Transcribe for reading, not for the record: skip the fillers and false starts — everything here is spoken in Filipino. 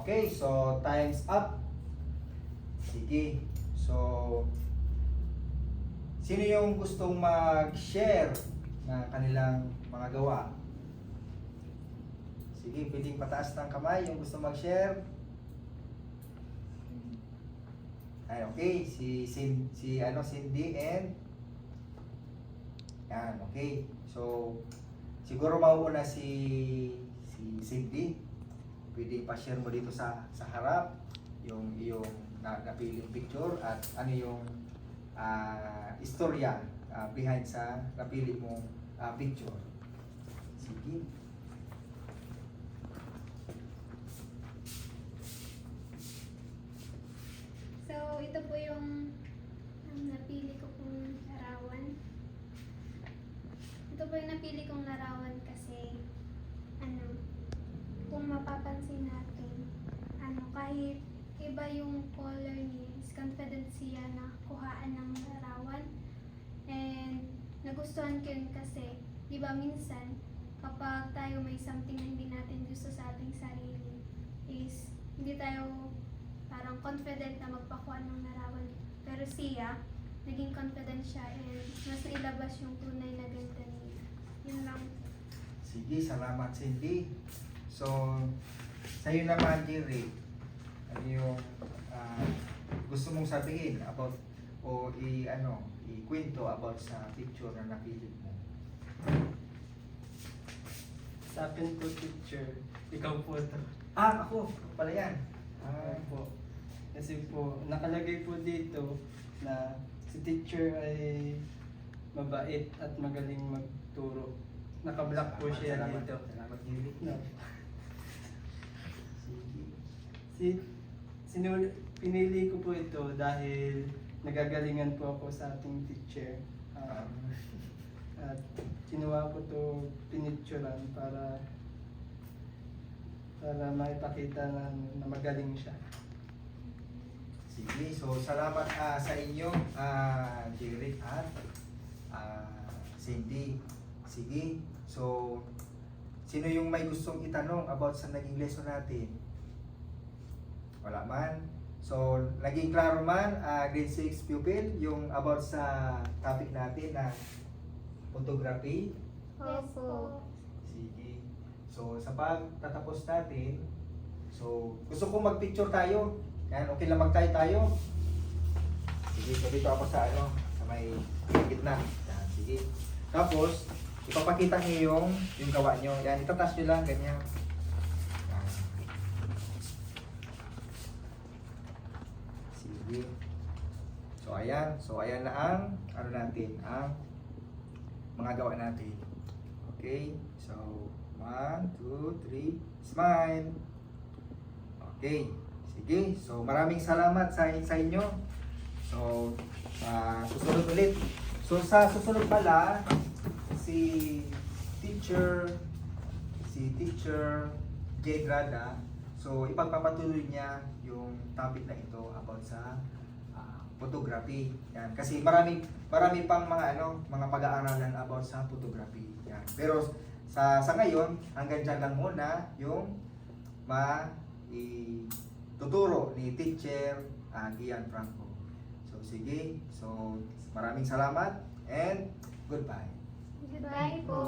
Okay, so time's up. Sige. So, sino yung gustong mag-share ng kanilang mga gawa? Sige, pwedeng pataas ng kamay yung gusto mag-share. Ay, okay, Cindy and yan, okay. So, siguro mauuna si Cindy. Pwedeng pa-share mo dito sa harap yung iyong napiling picture at ano yung istorya behind sa napili mong picture. Sige. So, ito po yung napili ko pong larawan. Ito po yung napili kong larawan kasi kung mapapansin natin, kahit iba yung color niya, is confident siya na kuhaan ng larawan. And nagustuhan ko yun kasi, di ba minsan, kapag tayo may something na hindi natin gusto sa ating sarili, is hindi tayo parang confident na magpakuha ng larawan. Pero siya, naging confident siya and mas nailabas yung tunay na ganda niya. Yun lang. Sige, salamat Cindy. So, sa'yo naman Jerry, ano yung gusto mong sabihin about o ikwento about sa picture na napili mo? Sa akin po, teacher, ikaw po ito. Ako pala yan. Po. Kasi po, nakalagay po dito na si teacher ay mabait at magaling magturo. Naka-block po siya Salamat, dito. Salamat Jerry. No. Sige. Pinili ko po ito dahil nagagalingan po ako sa ating teacher. At kinuha ko to pinicturan para maipakita na magaling siya. Sige, so salamat sa inyo, Jerry at Cindy. Sige, so sino yung may gustong itanong about sa naging lesson natin? Wala man. So, naging klaro man, grade 6 pupil, yung about sa topic natin na photography. Yes po. Sige. So, sa pagtatapos natin, so, gusto kong mag-picture tayo. Yan, okay lang tayo. Sige, so dito ako sa sa may gitna. Yan, sige. Tapos, ipapakita niyo yung gawa niyo. Yan, itatas niyo lang, ganyan. Yan. Sige. So, ayan na ang, natin, ang mga gawa natin. Okay, so, 1, 2, 3, smile. Okay, sige. So, maraming salamat sa inyo. So, susunod ulit. So, sa susunod pala, si teacher Jade Rada, so ipagpapatuloy niya yung topic na ito about sa photography. Yan. Kasi marami pang mga pag-aaralan about sa photography. Yan. Pero sa ngayon, hanggang dyan lang muna yung tuturo ni teacher Gian Franco. So sige, so maraming salamat and goodbye. Goodbye po.